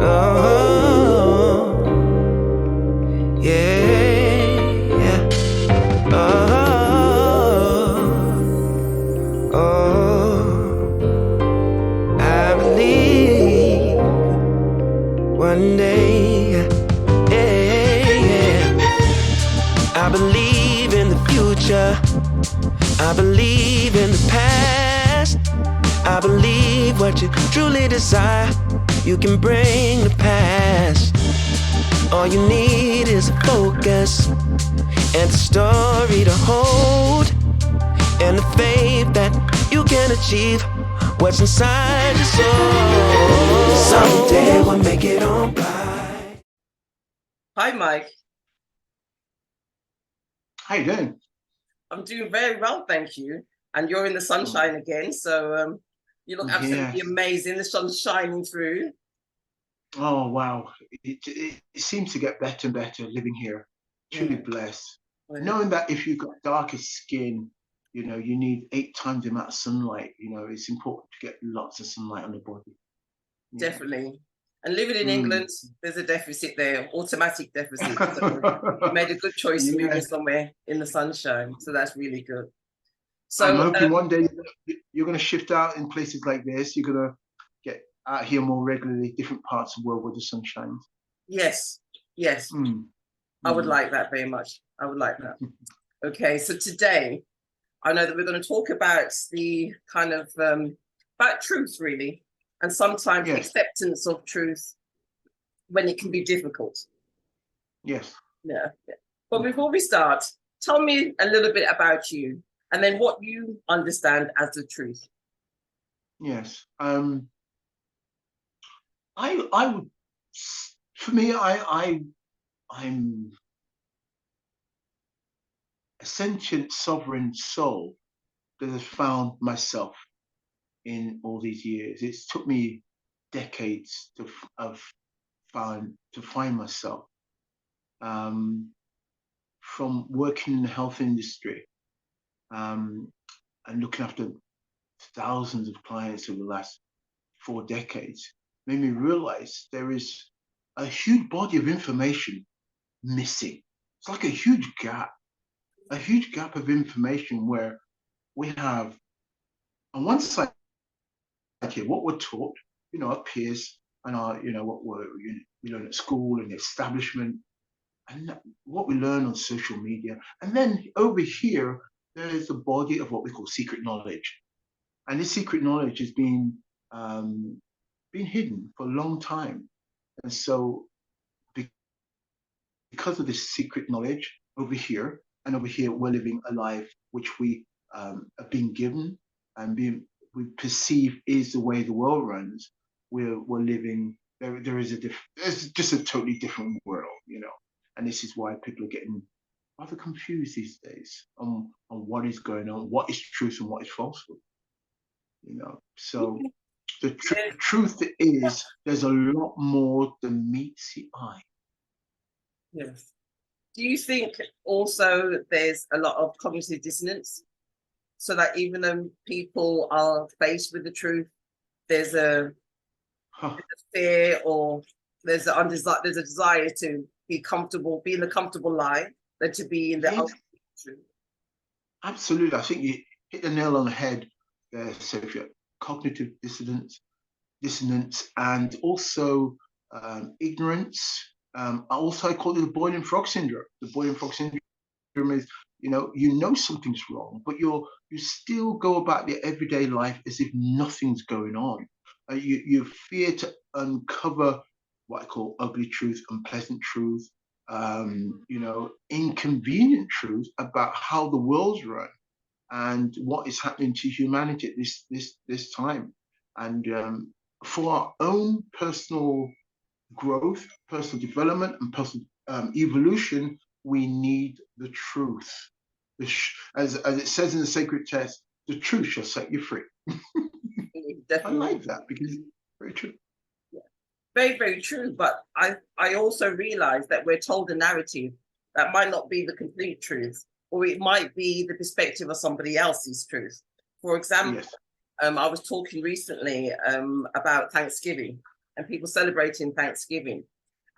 Oh, yeah. I believe one day, yeah. I believe in the future. I believe in the past. I believe what you truly desire, you can bring to pass. All you need is a focus and a story to hold, and the faith that you can achieve what's inside your soul. Someday we'll make it on by. Hi, Mike. How you doing? I'm doing very well, thank you. And you're in the sunshine again, so you look absolutely amazing. The sun's shining through. Oh, wow. It seems to get better and better living here. Truly blessed. Knowing that if you've got darker skin, you know, you need 8 times the amount of sunlight. You know, it's important to get lots of sunlight on the body. Definitely. And living in England, there's a deficit there, automatic deficit. So you made a good choice moving somewhere in the sunshine. So that's really good. So I'm hoping one day you're going to shift out in places like this. You're going to get out here more regularly, different parts of the world where the sun shines. Yes, yes. I would like that very much. I would like that. Okay, so today, I know that we're going to talk about the kind of, about truth, really. And sometimes acceptance of truth when it can be difficult. Yes. Yeah. But before we start, tell me a little bit about you and then what you understand as the truth. Yes. I would, for me, I'm a sentient sovereign soul that has found myself in all these years. It's took me decades to find myself. From working in the health industry and looking after thousands of clients over the last 4 decades, made me realize there is a huge body of information missing. It's like a huge gap of information where we have on one side here what we're taught, you know, our peers and our, you know, what we learn at school and the establishment, and what we learn on social media. And then over here, there's a body of what we call secret knowledge. And this secret knowledge has been hidden for a long time. And so because of this secret knowledge over here, and over here, we're living a life which we are being given and we perceive is the way the world runs. We're living, there's just a totally different world, you know. And this is why people are getting rather confused these days on what is going on, what is truth and what is falsehood, you know. So the truth is there's a lot more than meets the eye. Yes. Do you think also there's a lot of cognitive dissonance? So that even though people are faced with the truth, there's a fear or there's a desire to be comfortable, be in the comfortable lie, than to be in the truth. Absolutely. I think you hit the nail on the head there, Sophia. Cognitive dissonance and also ignorance. Also, I call it the boiling frog syndrome. The boiling frog syndrome is, you know something's wrong, but you still go about your everyday life as if nothing's going on. You fear to uncover what I call ugly truth, unpleasant truth, you know, inconvenient truth about how the world's run and what is happening to humanity at this time. And for our own personal growth, personal development, and personal evolution, we need the truth. As it says in the sacred text, the truth shall set you free. I like that because it's very true. Yeah. Very, very true. But I also realize that we're told a narrative that might not be the complete truth, or it might be the perspective of somebody else's truth. For example, Yes. I was talking recently about Thanksgiving and people celebrating Thanksgiving.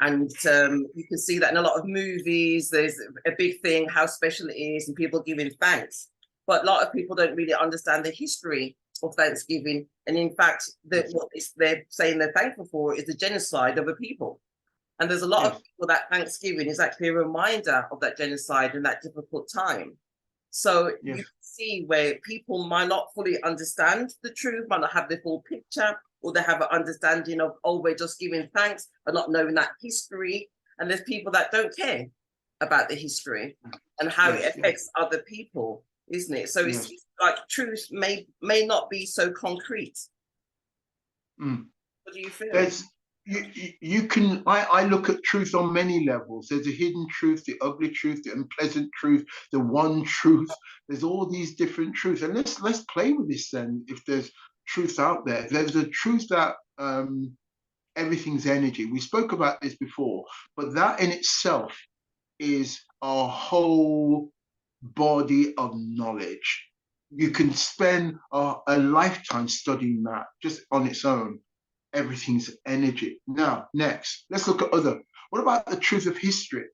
And you can see that in a lot of movies, there's a big thing, how special it is, and people giving thanks. But a lot of people don't really understand the history of Thanksgiving. And in fact, what they're saying they're thankful for is the genocide of a people. And there's a lot of people that Thanksgiving is actually a reminder of that genocide and that difficult time. So you can see where people might not fully understand the truth, might not have the full picture, or they have an understanding of, oh, we're just giving thanks, but not knowing that history. And there's people that don't care about the history and how it affects other people, isn't it? So it's like truth may not be so concrete. What do you feel? You can, I look at truth on many levels. There's a hidden truth, the ugly truth, the unpleasant truth, the one truth. There's all these different truths. And let's play with this then. If there's truth out there, there's a truth that everything's energy. We spoke about this before, but that in itself is our whole body of knowledge. You can spend a lifetime studying that just on its own. Everything's energy. Now, next, let's look at what about the truth of history?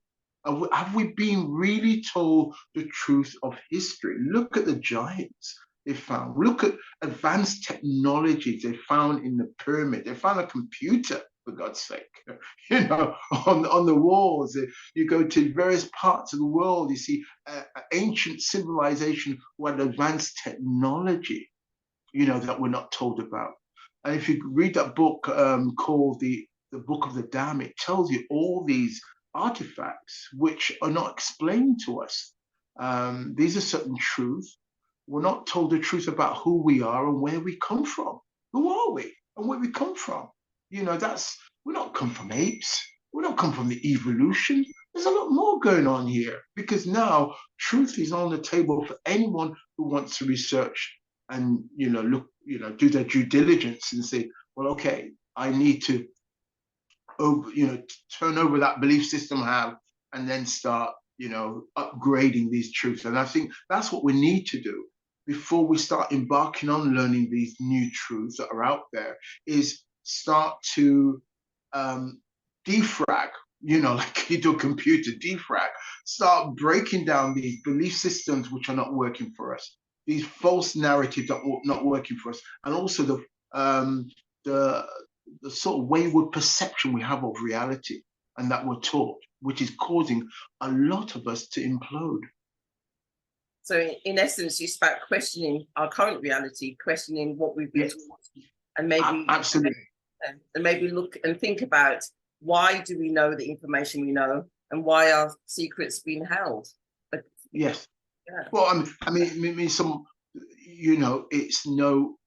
Have we been really told the truth of history? Look at the giants they found. Look at advanced technologies they found in the pyramid. They found a computer, for God's sake, on the walls. You go to various parts of the world, you see ancient civilization who had advanced technology, that we're not told about. And if you read that book called the Book of the Dam, it tells you all these artifacts which are not explained to us. These are certain truths. We're not told the truth about who we are and where we come from. Who are we and where we come from? We're not come from apes. We don't come from the evolution. There's a lot more going on here because now truth is on the table for anyone who wants to research and look, do their due diligence and say, well, okay, I need to turn over that belief system I have and then start upgrading these truths. And I think that's what we need to do before we start embarking on learning these new truths that are out there, is start to defrag, like you do a computer, defrag, start breaking down these belief systems which are not working for us, these false narratives that are not working for us, and also the sort of wayward perception we have of reality and that we're taught, which is causing a lot of us to implode. So in essence, you start questioning our current reality, questioning what we've been taught, and maybe absolutely, and maybe look and think about, why do we know the information we know, and why are secrets being held? Yes. Yeah. Well, I mean, it's no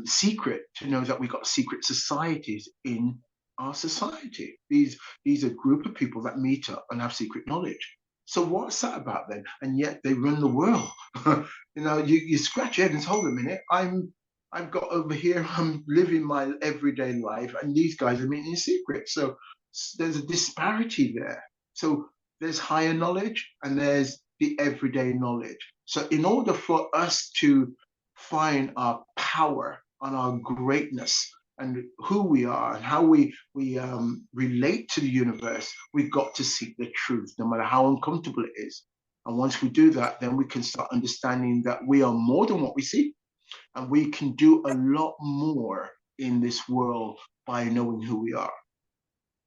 secret to know that we've got secret societies in our society. These are a group of people that meet up and have secret knowledge. So what's that about then? And yet they run the world. You scratch your head and say, hold a minute, I've got over here, I'm living my everyday life, and these guys are meeting in secret. So there's a disparity there. So there's higher knowledge and there's the everyday knowledge. So in order for us to find our power and our greatness and who we are and how we relate to the universe, we've got to seek the truth, no matter how uncomfortable it is. And once we do that, then we can start understanding that we are more than what we see, and we can do a lot more in this world by knowing who we are.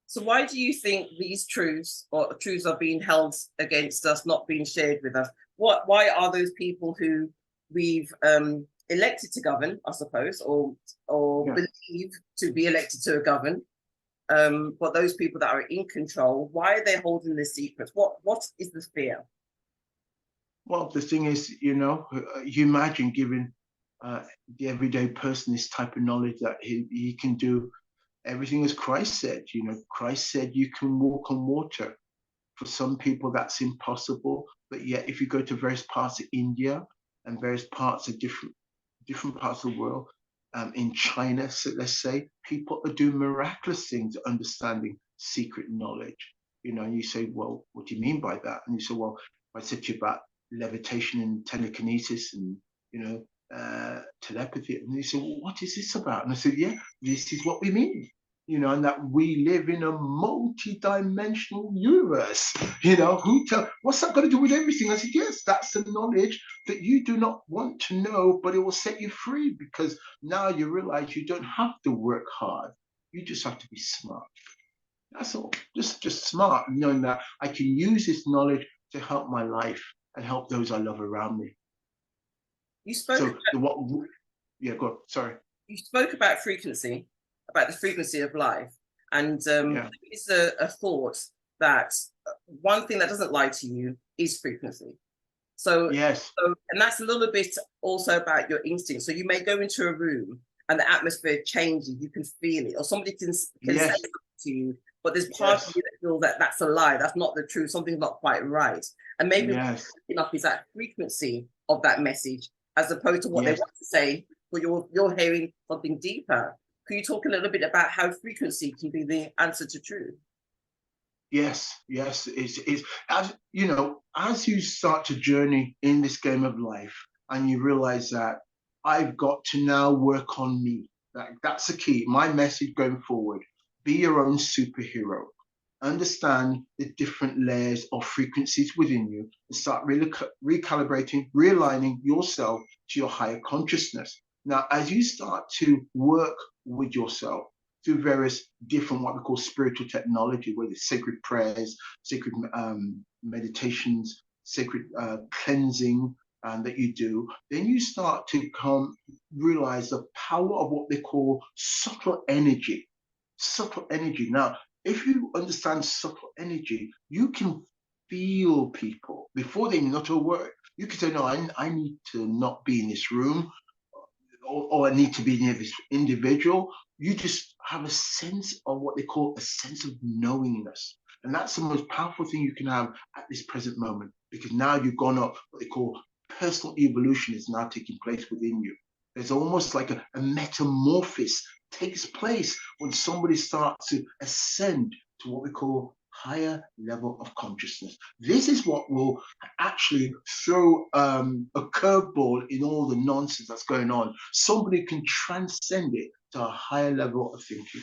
So why do you think these truths are being held against us, not being shared with us? Why are those people who we've elected to govern, I suppose, or believe to be elected to govern, but those people that are in control, why are they holding the secrets? What is the fear? Well, the thing is, you imagine giving the everyday person this type of knowledge that he can do everything as Christ said. Christ said you can walk on water. For some people, that's impossible. But yet, if you go to various parts of India and various parts of different parts of the world, in China, so let's say, people are doing miraculous things, understanding secret knowledge. And you say, well, what do you mean by that? And you say, well, I said to you about levitation and telekinesis and, telepathy. And they said, well, what is this about? And I said, yeah, this is what we mean. And that we live in a multi-dimensional universe. What's that got to do with everything? I said, yes, that's the knowledge that you do not want to know, but it will set you free, because now you realize you don't have to work hard. You just have to be smart. That's all. Just smart, knowing that I can use this knowledge to help my life and help those I love around me. You spoke. So yeah, go on. Sorry. You spoke about frequency, about the frequency of life, and it's a thought that one thing that doesn't lie to you is frequency. So yes, and that's a little bit also about your instinct. So you may go into a room and the atmosphere changes, you can feel it, or somebody can say something to you, but there's part of you that feels that that's a lie, that's not the truth, something's not quite right. And maybe enough is that frequency of that message, as opposed to what they want to say, but you're hearing something deeper. Can you talk a little bit about how frequency can be the answer to truth? Yes, it's as you start to journey in this game of life, and you realize that I've got to now work on me. That's the key. My message going forward: be your own superhero. Understand the different layers of frequencies within you, and start recalibrating, realigning yourself to your higher consciousness. Now, as you start to work with yourself through various different what we call spiritual technology, whether it's sacred prayers, sacred meditations, sacred cleansing that you do, then you start to realize the power of what they call subtle energy. Subtle energy. Now, if you understand subtle energy, you can feel people before they utter a word. You can say, no, I need to not be in this room, or I need to be near this individual. You just have a sense of what they call a sense of knowingness. And that's the most powerful thing you can have at this present moment, because now you've gone up what they call personal evolution is now taking place within you. There's almost like a metamorphosis takes place when somebody starts to ascend to what we call higher level of consciousness. This is what will actually throw a curveball in all the nonsense that's going on. Somebody can transcend it to a higher level of thinking.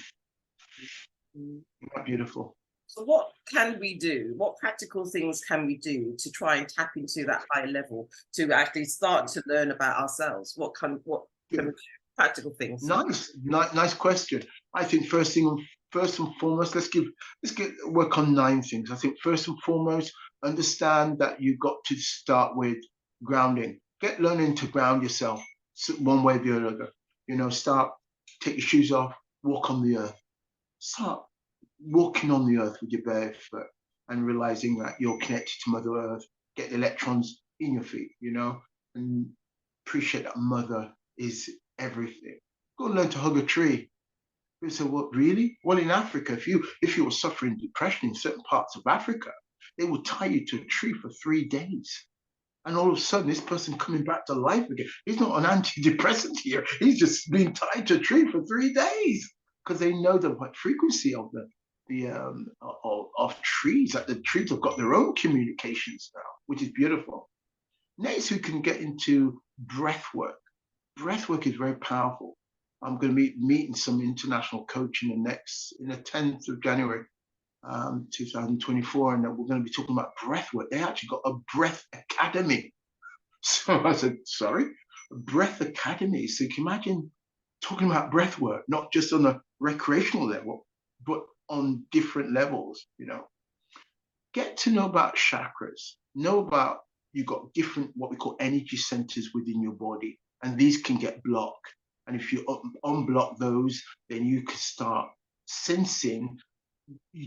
Isn't that beautiful? So what can we do? What practical things can we do to try and tap into that higher level, to actually start to learn about ourselves? What can we do? Practical things. Nice question. I think first and foremost, let's work on 9 things. I think first and foremost, understand that you've got to start with grounding. Get learning to ground yourself one way or the other. Take your shoes off, walk on the earth. Start walking on the earth with your bare foot and realizing that you're connected to Mother Earth. Get the electrons in your feet, and appreciate that Mother is everything. Go and learn to hug a tree. You say, what, really? Well, in Africa, if you were suffering depression in certain parts of Africa, they would tie you to a tree for 3 days. And all of a sudden, this person coming back to life again. He's not an antidepressant here. He's just been tied to a tree for 3 days, because they know the frequency of of trees. That the trees have got their own communications now, which is beautiful. Next, we can get into breath work. Breath work is very powerful. I'm going to be meeting some international coaching in the 10th of January, 2024, and we're going to be talking about breath work. They actually got a breath academy. So I said, sorry, a breath academy. So you can imagine talking about breath work, not just on a recreational level, but on different levels. Get to know about chakras. Know about, you've got different what we call energy centers within your body, and these can get blocked. And if you unblock those, then you can start sensing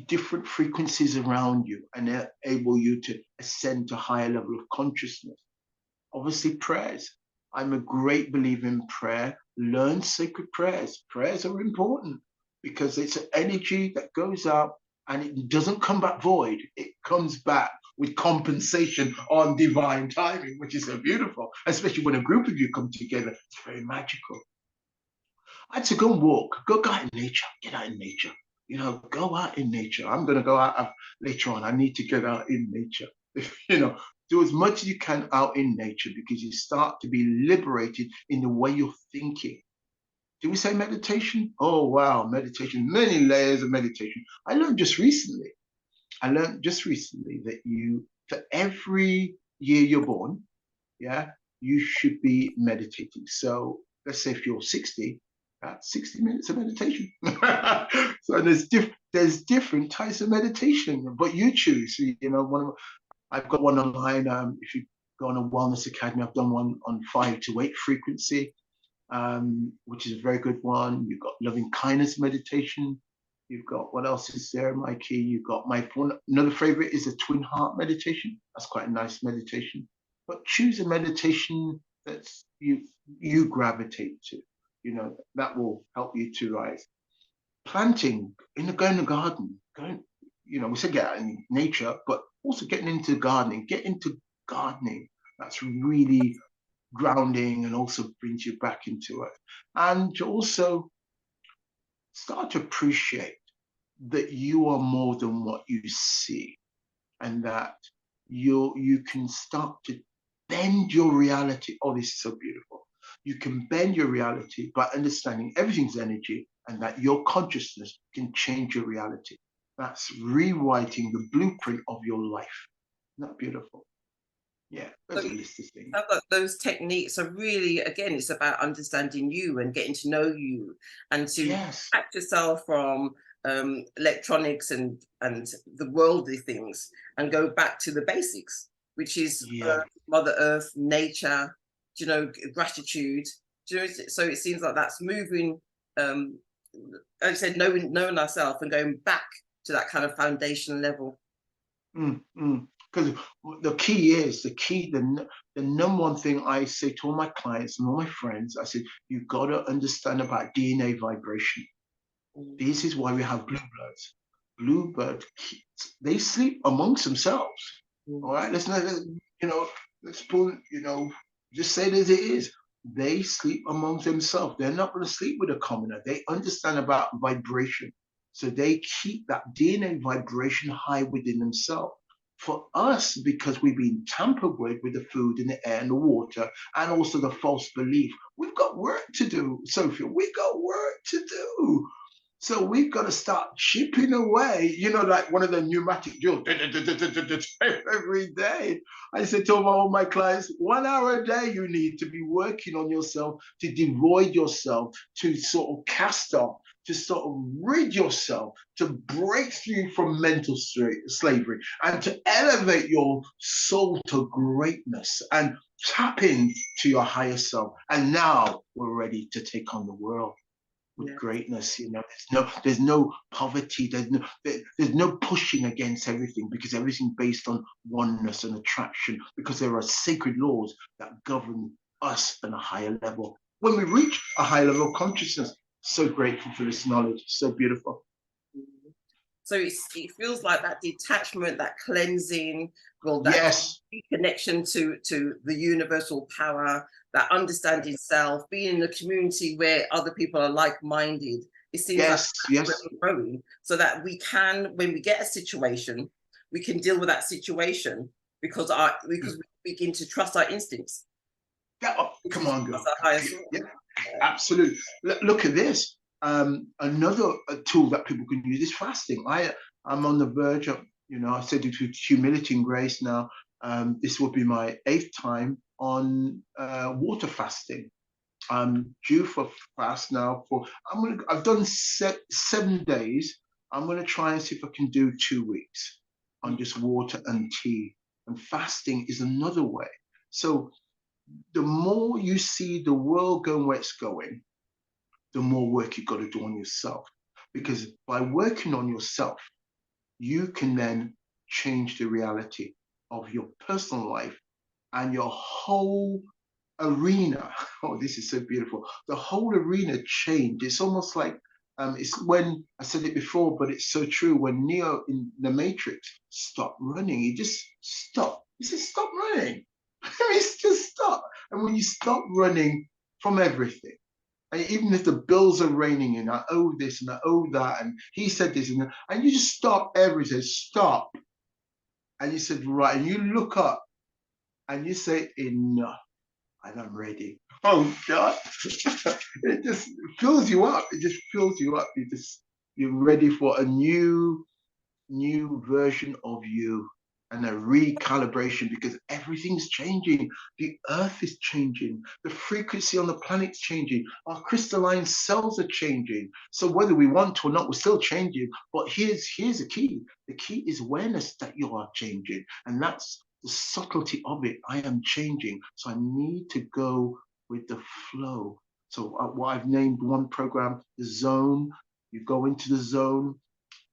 different frequencies around you and enable you to ascend to a higher level of consciousness. Obviously, prayers. I'm a great believer in prayer. Learn sacred prayers. Prayers are important because it's an energy that goes up and it doesn't come back void. It comes back with compensation on divine timing, which is so beautiful, especially when a group of you come together. It's very magical. I'd say go and walk, go out in nature, get out in nature. Go out in nature. I'm going to go out later on. I need to get out in nature. Do as much as you can out in nature, because you start to be liberated in the way you're thinking. Do we say meditation? Oh, wow, meditation, many layers of meditation. I learned just recently that for every year you're born, yeah, you should be meditating. So let's say if you're 60, that's 60 minutes of meditation. So there's different types of meditation, but you choose. I've got one online. If you go on a wellness academy, I've done one on 5 to 8 frequency, which is a very good one. You've got loving kindness meditation. You've got, what else is there, Mikey? You've got another favorite is a twin heart meditation. That's quite a nice meditation. But choose a meditation that's you gravitate to. That will help you to rise. Planting, go in the garden. We said get out in nature, but also getting into gardening. Get into gardening. That's really grounding and also brings you back into it. And also start to appreciate that you are more than what you see, and that you can start to bend your reality. Oh, this is so beautiful. You can bend your reality by understanding everything's energy, and that your consciousness can change your reality. That's rewriting the blueprint of your life. Isn't that beautiful? Yeah, there's a list of things. Those techniques are really, again, it's about understanding you and getting to know you, and to protect yourself from electronics and the worldly things, and go back to the basics, which is Mother Earth, nature, gratitude. So it seems like that's moving, like I said, knowing ourselves and going back to that kind of foundation level. Because the number one thing I say to all my clients and all my friends, I said, you've got to understand about DNA vibration. This is why we have bluebirds. Bluebirds, they sleep amongst themselves. All right, let's just say it as it is. They sleep amongst themselves. They're not going to sleep with a commoner. They understand about vibration. So they keep that DNA vibration high within themselves. For us, because we've been tampered with the food and the air and the water, and also the false belief, we've got work to do, Sophia. We've got work to do. So we've got to start chipping away, like one of the pneumatic drills every day. I said to all my clients, 1 hour a day you need to be working on yourself, to devoid yourself, to sort of cast off, to sort of rid yourself, to break through from mental slavery, and to elevate your soul to greatness and tap into your higher self. And now we're ready to take on the world with greatness. There's no poverty, there's no pushing against everything, because everything's based on oneness and attraction, because there are sacred laws that govern us on a higher level. When we reach a higher level of consciousness, so grateful for this knowledge, so beautiful. So it feels like that detachment, that cleansing, that connection to the universal power, that understanding self, being in a community where other people are like-minded. It seems like growing, so that we can, when we get a situation, we can deal with that situation because we begin to trust our instincts. Come on, girl. Absolutely. Look at this. Another tool that people can use is fasting. I'm on the verge of, I said it with humility and grace now. This will be my 8th time on water fasting. I'm due for fast now. I've done 7 days. I'm going to try and see if I can do 2 weeks on just water and tea. And fasting is another way. So the more you see the world going where it's going, the more work you've got to do on yourself. Because by working on yourself, you can then change the reality of your personal life and your whole arena. Oh, this is so beautiful. The whole arena changed. It's almost like, it's when, I said it before, but it's so true, when Neo in the Matrix stopped running, he just stopped. He said, stop running. It's just stop. And when you stop running from everything, and even if the bills are raining and I owe this and I owe that, and he said this, and you just stop everything, stop. And you said, right, and you look up and you say enough, and I'm ready. Oh God, it just fills you up. It just fills you up. You're ready for a new version of you and a recalibration because everything's changing. The earth is changing. The frequency on the planet's changing. Our crystalline cells are changing. So whether we want to or not, we're still changing. But here's the key. The key is awareness that you are changing. And that's the subtlety of it. I am changing. So I need to go with the flow. So what I've named one program, the zone. You go into the zone.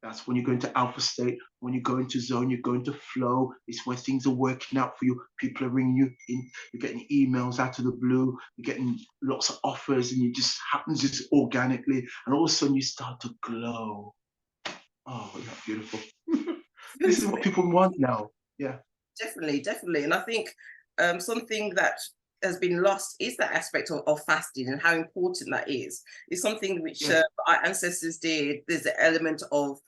That's when you go into alpha state. When you go into zone, you go into flow. It's where things are working out for you. People are ringing you in. You're getting emails out of the blue. You're getting lots of offers, and it just happens just organically. And all of a sudden, you start to glow. Oh, isn't that beautiful? This is what people want now. Yeah. Definitely, definitely. And I think something that has been lost is that aspect of fasting and how important that is. It's something which Yes. our ancestors did. There's an element of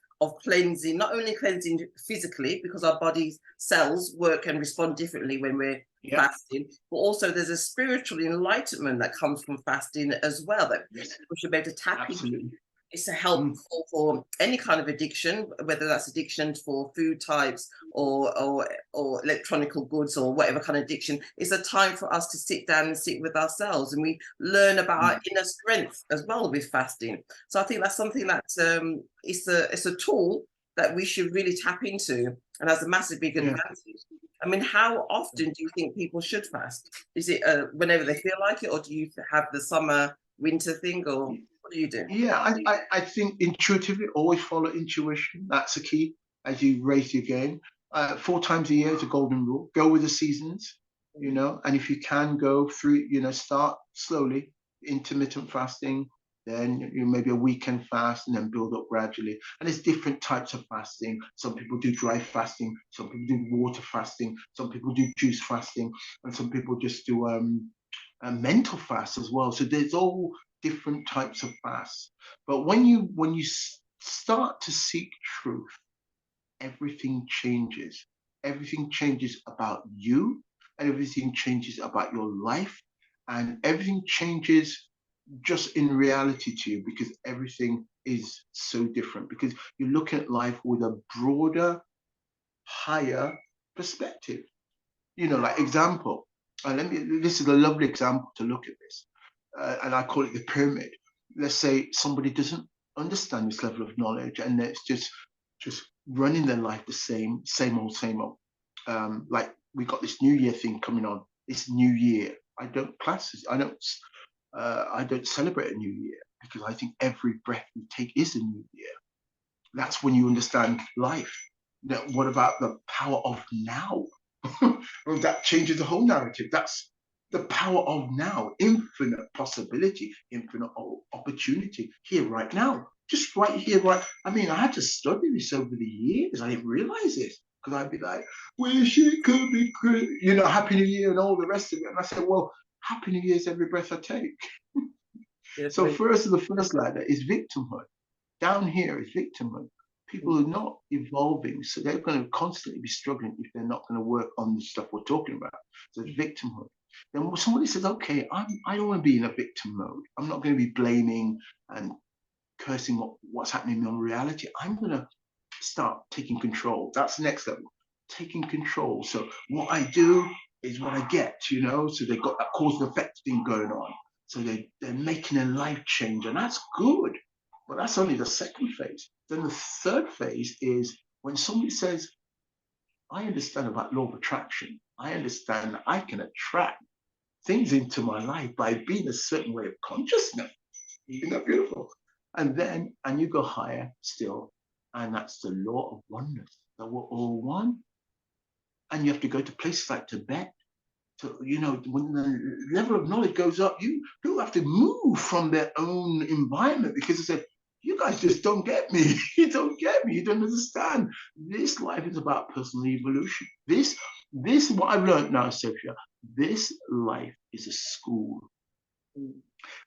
cleansing, not only cleansing physically, because our body's cells work and respond differently when we're Yeah. fasting, but also there's a spiritual enlightenment that comes from fasting as well that Yes. we should be able to tap into. Absolutely. It's a help for any kind of addiction, whether that's addiction for food types or electronical goods or whatever kind of addiction. It's a time for us to sit down and sit with ourselves, and we learn about our inner strength as well with fasting. So I think that's something that it's a tool that we should really tap into and has a massive big Yeah. advantage. I mean, how often do you think people should fast? Is it whenever they feel like it, or do you have the summer winter thing, or what do you do? Yeah, I think intuitively, always follow intuition. That's the key as you raise your game. 4 times a year is a golden rule. Go with the seasons, and if you can go through, start slowly, intermittent fasting, then maybe a weekend fast and then build up gradually. And there's different types of fasting. Some people do dry fasting, some people do water fasting, some people do juice fasting, and some people just do a mental fast as well. So there's all different types of fasts. But when you start to seek truth, everything changes. Everything changes about you, and everything changes about your life, and everything changes just in reality to you because everything is so different. Because you're looking at life with a broader, higher perspective. Like example. This is a lovely example to look at this. And I call it the pyramid. Let's say somebody doesn't understand this level of knowledge, and it's just running their life the same old, same old. Like we got this New Year thing coming on. It's New Year. I don't class this. I don't celebrate a New Year because I think every breath we take is a new year. That's when you understand life. Now, what about the power of now? Well, that changes the whole narrative. That's the power of now, infinite possibility, infinite opportunity here, right now, just right here, right. I mean, I had to study this over the years. I didn't realize this because I'd be like, wish it could be great, Happy New Year and all the rest of it. And I said, well, Happy New Year is every breath I take. Yes, So first, the first ladder is victimhood. Down here is victimhood. People are not evolving, so they're going to constantly be struggling if they're not going to work on the stuff we're talking about. So it's victimhood. Then when somebody says, okay, I don't want to be in a victim mode. I'm not going to be blaming and cursing what's happening in my reality. I'm going to start taking control. That's the next level, taking control. So what I do is what I get, so they've got that cause and effect thing going on. So they're making a life change, and that's good. But that's only the second phase. Then the third phase is when somebody says, I understand about law of attraction. I understand that I can attract things into my life by being a certain way of consciousness. Isn't that beautiful? And you go higher still, and that's the law of oneness, that we're all one. And you have to go to places like Tibet. So, when the level of knowledge goes up, people have to move from their own environment because they said, you guys just don't get me. You don't get me. You don't understand. This life is about personal evolution. This what I've learned now, Sophia, this life is a school.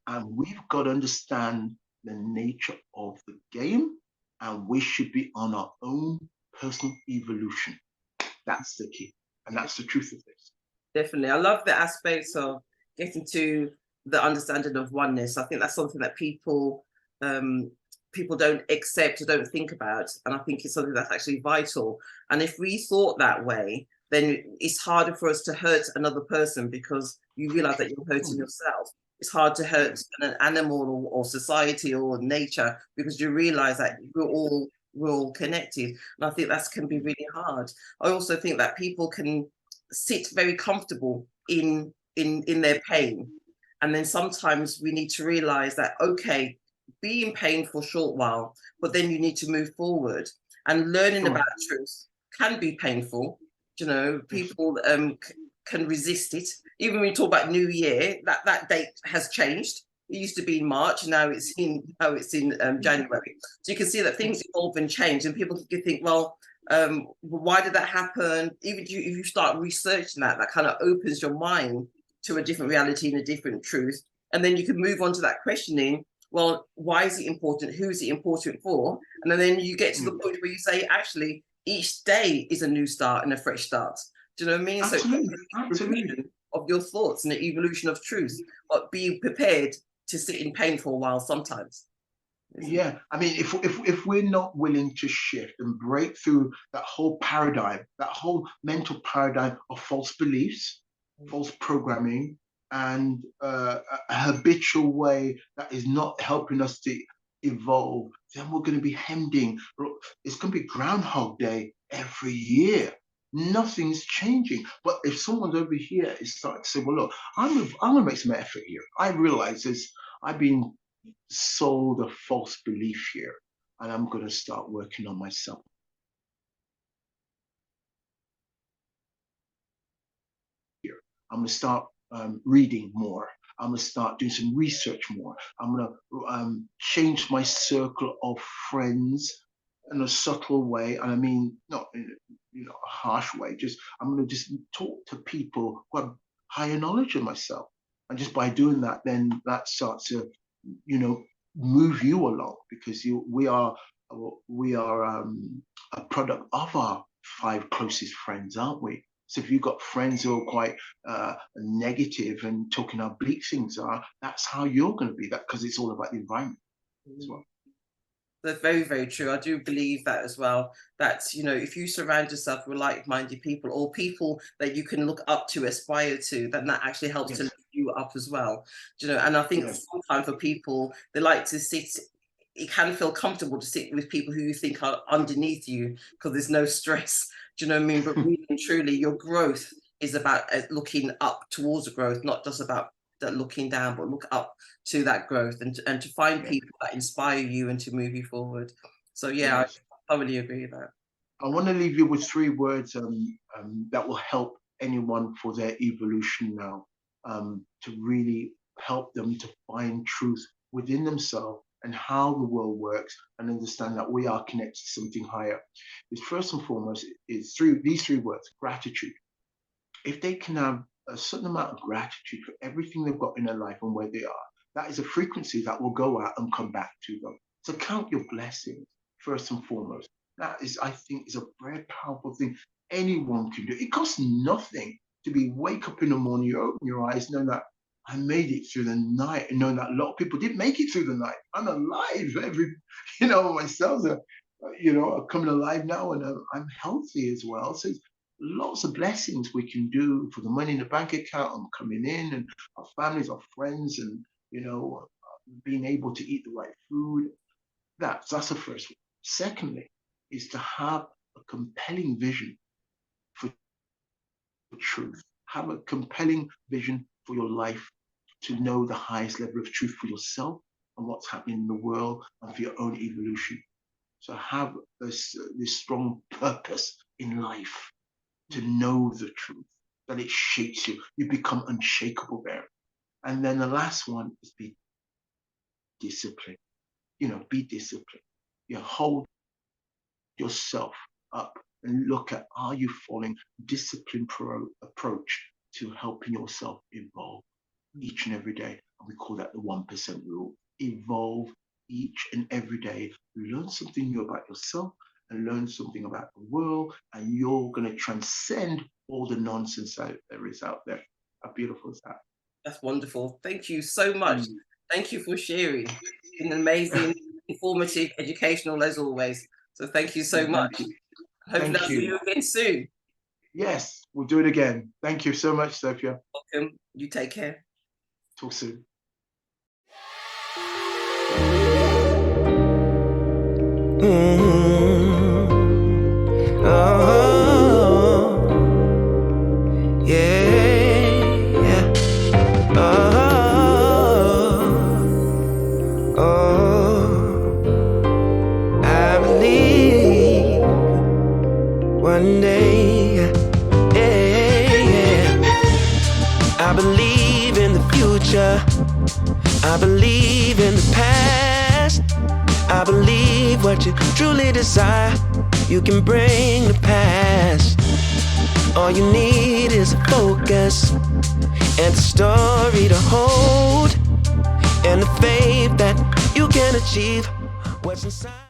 And we've got to understand the nature of the game, and we should be on our own personal evolution. That's the key. And that's the truth of this. definitely. I love the aspects of getting to the understanding of oneness. I think that's something that people don't accept or don't think about. And I think it's something that's actually vital. And if we thought that way, then it's harder for us to hurt another person because you realize that you're hurting yourself. It's hard to hurt an animal or society or nature because you realize that we're all connected. And I think that can be really hard. I also think that people can sit very comfortable in their pain. And then sometimes we need to realize that, okay, be in pain for a short while, but then you need to move forward. And learning about truth can be painful. You know, people can resist it. Even when we talk about New Year, that date has changed. It used to be in March, now it's in January. So you can see that things evolve and change, and people can think, well, why did that happen? Even if you start researching that kind of opens your mind to a different reality and a different truth. And then you can move on to that questioning. Well, why is it important? Who is it important for? And then you get to the point where you say, actually, each day is a new start and a fresh start. Do you know what I mean? Absolutely. So absolutely. Of your thoughts and the evolution of truth, but be prepared to sit in pain for a while sometimes. Yeah, I mean, if we're not willing to shift and break through that whole paradigm, that whole mental paradigm of false beliefs, false programming, and a habitual way that is not helping us to evolve, then we're going to be hemmed in. It's going to be Groundhog Day every year. Nothing's changing. But if someone's over here is starting to say, well, look, I'm going to make some effort here. I realize this. I've been sold a false belief here, and I'm going to start working on myself. Here, I'm going to start reading more. I'm going to start doing some research more. I'm going to change my circle of friends in a subtle way, and I mean not in a harsh way. Just I'm going to just talk to people who have higher knowledge of myself, and just by doing that, then that starts to move you along, because we are a product of our 5 closest friends, aren't we? So if you've got friends who are quite negative and talking how bleak things are, that's how you're going to be. That because it's all about the environment as well. That's very, very true. I do believe that as well. That, if you surround yourself with like-minded people or people that you can look up to, aspire to, then that actually helps to lift you up as well. And I think sometimes for people, they like to sit. It can feel comfortable to sit with people who you think are underneath you because there's no stress. Do you know what I mean? But really and truly, your growth is about looking up towards the growth, not just about looking down, but look up to that growth and to find people that inspire you and to move you forward. So I thoroughly agree with that. I want to leave you with 3 words that will help anyone for their evolution now, to really help them to find truth within themselves and how the world works, and understand that we are connected to something higher. Is first and foremost is these 3 words: gratitude. If they can have a certain amount of gratitude for everything they've got in their life and where they are, that is a frequency that will go out and come back to them. So count your blessings first and foremost. That is, I think, is a very powerful thing anyone can do. It costs nothing to wake up in the morning, you open your eyes, knowing that I made it through the night, and knowing that a lot of people didn't make it through the night. I'm alive. Myself, coming alive now, and I'm healthy as well. So lots of blessings we can do for the money in the bank account and coming in, and our families, our friends, and being able to eat the right food. That's the first one. Secondly, is to have a compelling vision for truth. Have a compelling vision for your life, to know the highest level of truth for yourself and what's happening in the world and for your own evolution. So have this strong purpose in life, to know the truth, that it shapes you. You become unshakable there. And then the last one is be disciplined. Be disciplined. Hold yourself up and look at, are you following disciplined approach to helping yourself evolve each and every day? And we call that the 1% rule. Evolve each and every day. Learn something new about yourself and learn something about the world, and you're going to transcend all the nonsense that there is out there. How beautiful is that? That's wonderful. Thank you so much. Mm. Thank you for sharing. It's been amazing, informative, educational as always. So thank you so much. Thank you. Hopefully I'll see you again soon. Yes, we'll do it again. Thank you so much, Sophia. Welcome. You take care. Talk soon. Oh, yeah. I believe one day, yeah. I believe in the future. I believe in the past. I believe what you truly desire, you can bring to pass. All you need is a focus and a story to hold, and the faith that you can achieve what's inside.